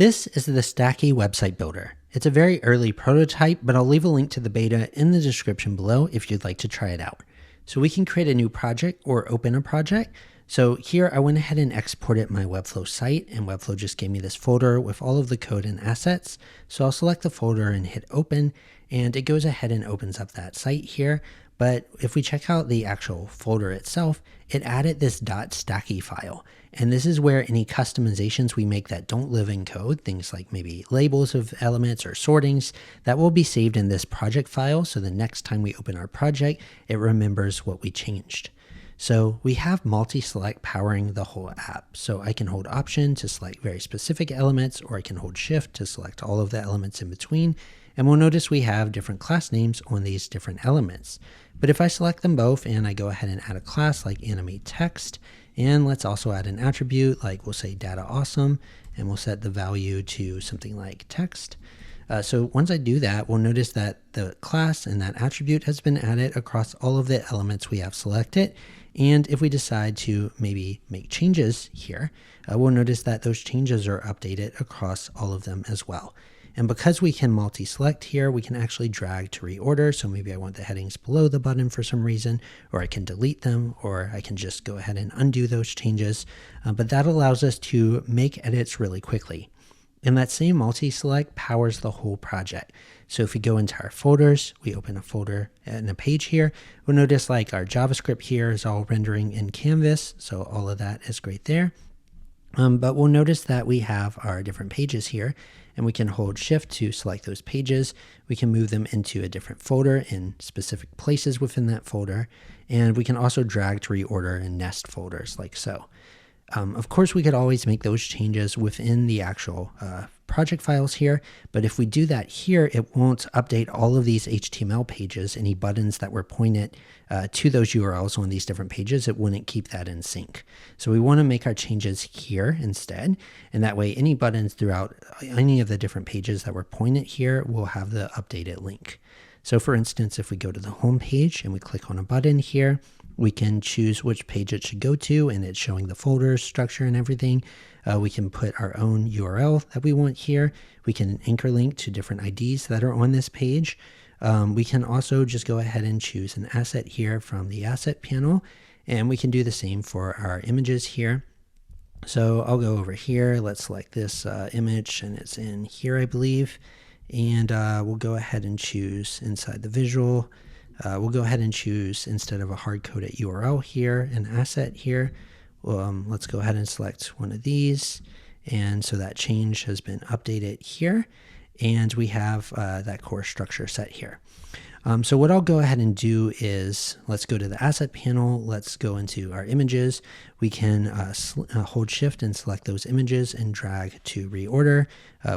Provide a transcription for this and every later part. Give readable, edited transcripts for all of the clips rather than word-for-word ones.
This is the Stacky website builder. It's a very early prototype, but I'll leave a link to the beta in the description below if you'd like to try it out. So we can create a new project or open a project. So here I went ahead and exported my Webflow site, and Webflow just gave me this folder with all of the code and assets. So I'll select the folder and hit open, and it goes ahead and opens up that site here. But if we check out the actual folder itself, it added this .stacky file. And this is where any customizations we make that don't live in code, things like maybe labels of elements or sortings, that will be saved in this project file. So the next time we open our project, it remembers what we changed. So we have multi-select powering the whole app. So I can hold Option to select very specific elements, or I can hold Shift to select all of the elements in between. And we'll notice we have different class names on these different elements. But if I select them both and I go ahead and add a class like animate text, and let's also add an attribute like we'll say data awesome, and we'll set the value to something like text. So once I do that, we'll notice that the class and that attribute has been added across all of the elements we have selected. And if we decide to maybe make changes here, we'll notice that those changes are updated across all of them as well. And because we can multi-select here, we can actually drag to reorder. So maybe I want the headings below the button for some reason, or I can delete them, or I can just go ahead and undo those changes. But that allows us to make edits really quickly. And that same multi-select powers the whole project. So if we go into our folders, we open a folder and a page here, we'll notice like our JavaScript here is all rendering in Canvas. So all of that is great there. But we'll notice that we have our different pages here, and we can hold Shift to select those pages. We can move them into a different folder in specific places within that folder. And we can also drag to reorder and nest folders like so. Of course, we could always make those changes within the actual project files here, but if we do that here, it won't update all of these HTML pages, any buttons that were pointed to those URLs on these different pages. It wouldn't keep that in sync. So we want to make our changes here instead, and that way any buttons throughout any of the different pages that were pointed here will have the updated link. So for instance, if we go to the home page and we click on a button here, we can choose which page it should go to, and it's showing the folder structure and everything. We can put our own URL that we want here. We can anchor link to different IDs that are on this page. We can also just go ahead and choose an asset here from the asset panel, and we can do the same for our images here. So I'll go over here. Let's select this image, and it's in here, I believe. And we'll go ahead and choose inside the visual. We'll go ahead and choose, instead of a hard-coded URL here, an asset here. Let's go ahead and select one of these. And so that change has been updated here. And we have that core structure set here. So what I'll go ahead and do is, let's go to the asset panel. Let's go into our images. We can hold Shift and select those images and drag to reorder.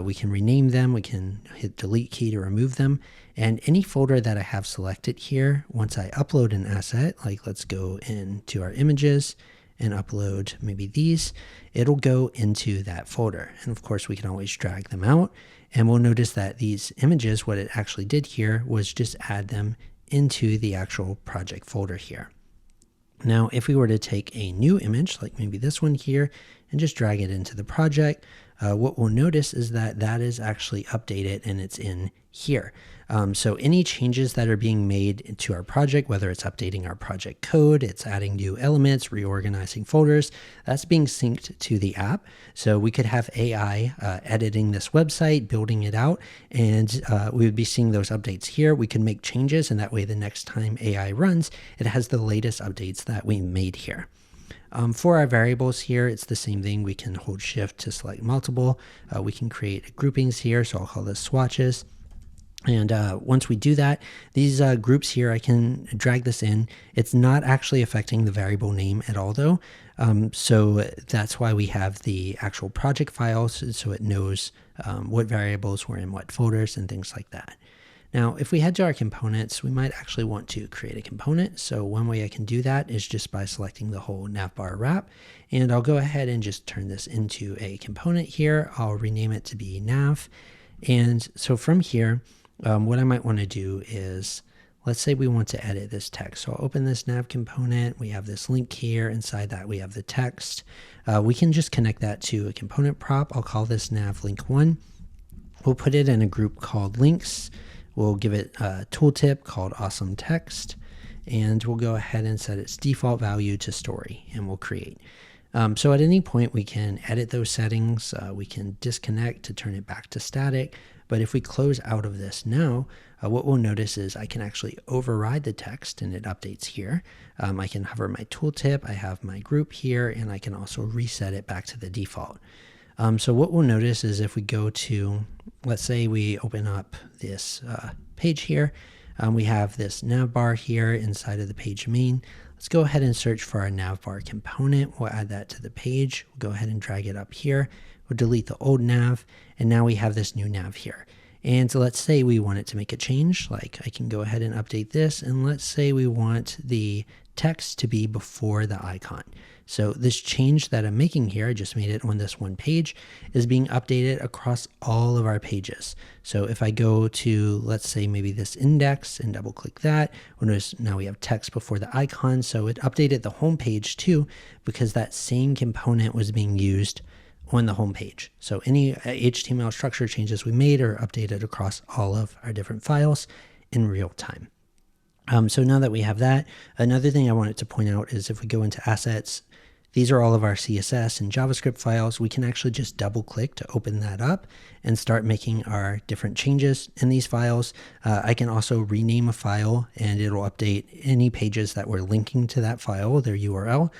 We can rename them. We can hit delete key to remove them. And any folder that I have selected here, once I upload an asset, like let's go into our images and upload maybe these, it'll go into that folder. And of course, we can always drag them out. And we'll notice that these images, what it actually did here was just add them into the actual project folder here. Now, if we were to take a new image, like maybe this one here, and just drag it into the project, what we'll notice is that that is actually updated and it's in here. So any changes that are being made to our project, whether it's updating our project code, it's adding new elements, reorganizing folders, that's being synced to the app. So we could have AI editing this website, building it out, and we would be seeing those updates here. We can make changes, and that way the next time AI runs, it has the latest updates that we made here. For our variables here, it's the same thing. We can hold Shift to select multiple. We can create groupings here, so I'll call this swatches. And once we do that, these groups here, I can drag this in. It's not actually affecting the variable name at all though. So that's why we have the actual project files, so it knows what variables were in what folders and things like that. Now, if we head to our components, we might actually want to create a component. So one way I can do that is just by selecting the whole navbar wrap. And I'll go ahead and just turn this into a component here. I'll rename it to be nav. And so from here, what I might want to do is, let's say we want to edit this text. So I'll open this nav component. We have this link here. Inside that, we have the text. we can just connect that to a component prop. I'll call this nav link 1. We'll put it in a group called links. We'll give it a tooltip called awesome text, and we'll go ahead and set its default value to story, and we'll create. So at any point we can edit those settings. We can disconnect to turn it back to static. But if we close out of this now, what we'll notice is I can actually override the text and it updates here. I can hover my tooltip, I have my group here, and I can also reset it back to the default. So what we'll notice is if we go to, let's say we open up this page here, we have this navbar here inside of the page main. Let's go ahead and search for our navbar component. We'll add that to the page. We'll go ahead and drag it up here. We'll delete the old nav, and now we have this new nav here. And so let's say we want it to make a change, like I can go ahead and update this, and let's say we want the text to be before the icon. So this change that I'm making here, I just made it on this one page, is being updated across all of our pages. So if I go to, let's say maybe this index and double click that, we'll notice now we have text before the icon. So it updated the home page too, because that same component was being used on the home page. So any HTML structure changes we made are updated across all of our different files in real time. So now that we have that, another thing I wanted to point out is if we go into assets, these are all of our CSS and JavaScript files. We can actually just double click to open that up and start making our different changes in these files. I can also rename a file and it'll update any pages that were linking to that file, their URL,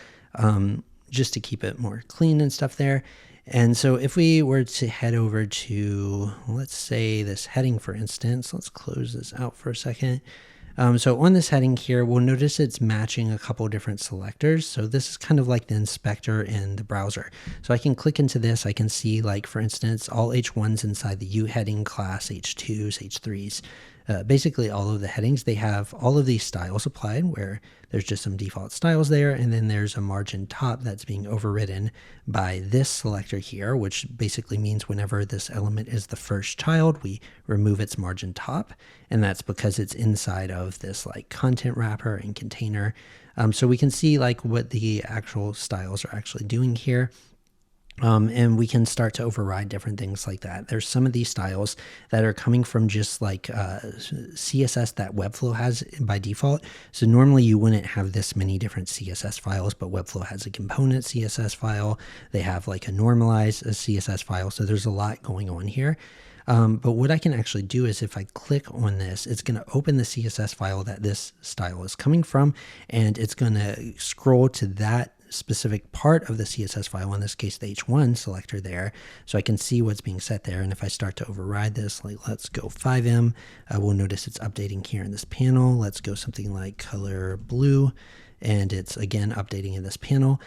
just to keep it more clean and stuff there. And so if we were to head over to, let's say this heading, for instance, let's close this out for a second. So on this heading here, we'll notice it's matching a couple different selectors. So this is kind of like the inspector in the browser. So I can click into this. I can see, like, for instance, all H1s inside the U heading class, H2s, H3s. Basically all of the headings, they have all of these styles applied where there's just some default styles there, and then there's a margin top that's being overridden by this selector here, which basically means whenever this element is the first child, we remove its margin top, and that's because it's inside of this like content wrapper and container. So we can see like what the actual styles are actually doing here. And we can start to override different things like that. There's some of these styles that are coming from just like CSS that Webflow has by default. So normally you wouldn't have this many different CSS files, but Webflow has a component CSS file. They have like a normalized CSS file. So there's a lot going on here. But what I can actually do is if I click on this, it's going to open the CSS file that this style is coming from, and it's going to scroll to that specific part of the CSS file, in this case the H1 selector there, so I can see what's being set there. And if I start to override this, like let's go 5M, we'll notice it's updating here in this panel. Let's go something like color blue, and it's again updating in this panel.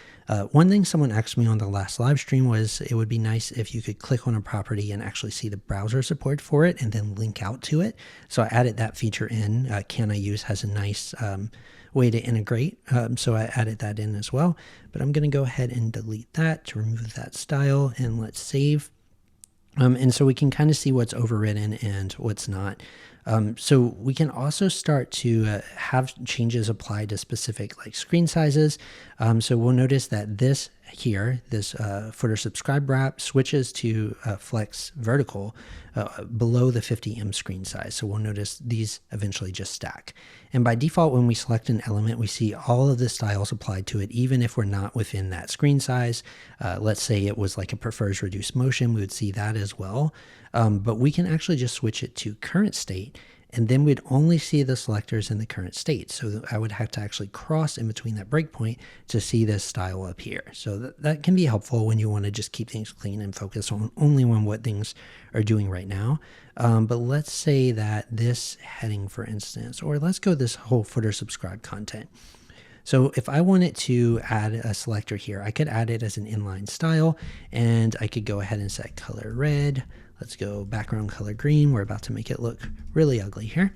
One thing someone asked me on the last live stream was it would be nice if you could click on a property and actually see the browser support for it and then link out to it. So I added that feature in. Can I Use has a nice way to integrate, so I added that in as well. But I'm going to go ahead and delete that to remove that style, and let's save. And so we can kind of see what's overridden and what's not. So we can also start to have changes applied to specific like screen sizes. So we'll notice that this here, this footer subscribe wrap switches to flex vertical below the 50M screen size. So we'll notice these eventually just stack. And by default, when we select an element, we see all of the styles applied to it, even if we're not within that screen size. Let's say it was like a prefers reduced motion, we would see that as well. But we can actually just switch it to current state, and then we'd only see the selectors in the current state. So I would have to actually cross in between that breakpoint to see this style up here. So that can be helpful when you want to just keep things clean and focus on only on what things are doing right now. But let's say that this heading, for instance, or let's go this whole footer subscribe content. So if I wanted to add a selector here, I could add it as an inline style, and I could go ahead and set color red. Let's go background color green. We're about to make it look really ugly here.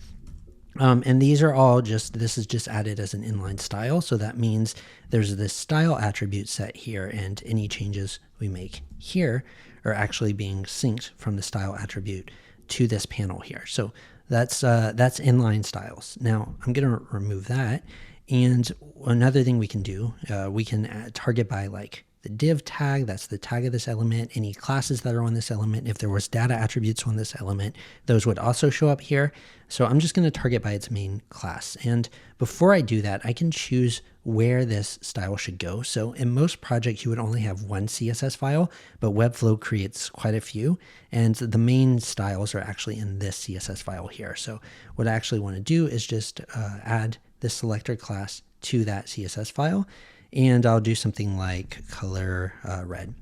And these are all just, this is just added as an inline style. So that means there's this style attribute set here, and any changes we make here are actually being synced from the style attribute to this panel here. So that's inline styles. Now I'm going to remove that. And another thing we can do, we can target by like the div tag, that's the tag of this element, any classes that are on this element. If there was data attributes on this element, those would also show up here. So I'm just going to target by its main class. And before I do that, I can choose where this style should go. So in most projects, you would only have one CSS file, but Webflow creates quite a few. And the main styles are actually in this CSS file here. So what I actually want to do is just add the selector class to that CSS file. And I'll do something like color red.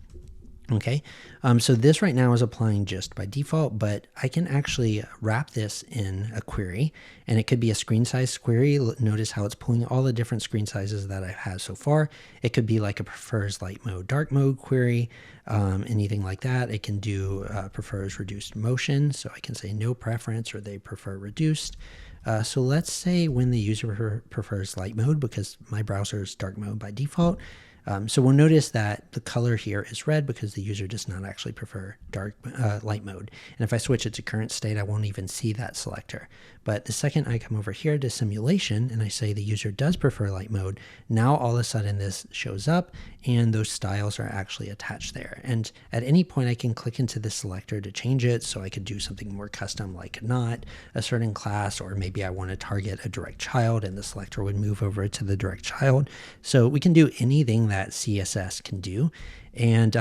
Okay, so this right now is applying just by default, but I can actually wrap this in a query, and it could be a screen size query. Notice how it's pulling all the different screen sizes that I've had so far. It could be like a prefers light mode, dark mode query, anything like that. It can do prefers reduced motion, so I can say no preference or they prefer reduced. So let's say when the user prefers light mode, because my browser is dark mode by default. So we'll notice that the color here is red because the user does not actually prefer light mode. And if I switch it to current state, I won't even see that selector. But the second I come over here to simulation and I say the user does prefer light mode, now all of a sudden this shows up and those styles are actually attached there. And at any point I can click into the selector to change it. So I could do something more custom like not a certain class, or maybe I want to target a direct child and the selector would move over to the direct child. So we can do anything that CSS can do. And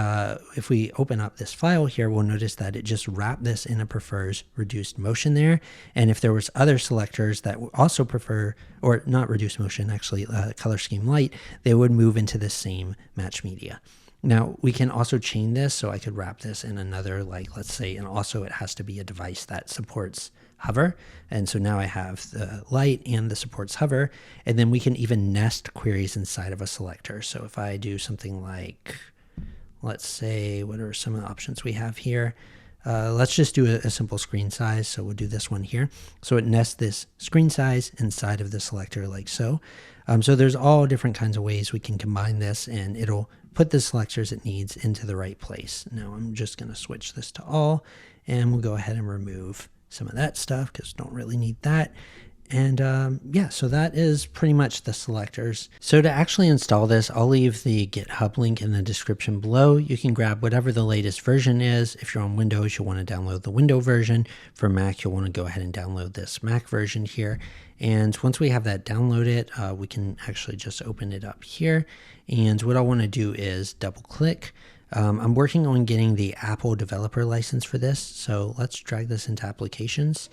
if we open up this file here, we'll notice that it just wrapped this in a prefers reduced motion there. And if there was other selectors that also prefer, or not reduced motion, actually color scheme light, they would move into the same match media. Now we can also chain this, so I could wrap this in another, like let's say, and also it has to be a device that supports hover. And so now I have the light and the supports hover, and then we can even nest queries inside of a selector. So if I do something like, let's say, what are some of the options we have here? Let's just do a simple screen size. So we'll do this one here. So it nests this screen size inside of the selector like so. So there's all different kinds of ways we can combine this, and it'll put the selectors it needs into the right place. Now I'm just going to switch this to all, and we'll go ahead and remove some of that stuff because don't really need that. And yeah, so that is pretty much the selectors. So to actually install this, I'll leave the GitHub link in the description below. You can grab whatever the latest version is. If you're on Windows, you'll want to download the Windows version. For Mac, you'll want to go ahead and download this Mac version here. And once we have that downloaded, we can actually just open it up here. And what I want to do is double click. I'm working on getting the Apple developer license for this. So let's drag this into applications.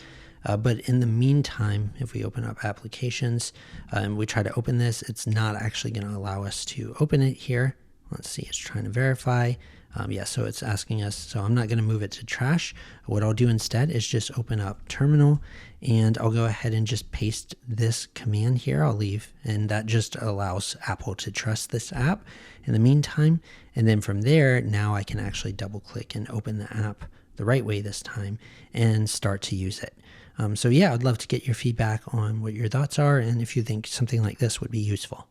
But in the meantime, if we open up applications and we try to open this, it's not actually going to allow us to open it here. Let's see, it's trying to verify. Yeah, so it's asking us, so I'm not going to move it to trash. What I'll do instead is just open up terminal, and I'll go ahead and just paste this command here. I'll leave, and that just allows Apple to trust this app in the meantime. And then from there, now I can actually double click and open the app the right way this time and start to use it. So yeah, I'd love to get your feedback on what your thoughts are and if you think something like this would be useful.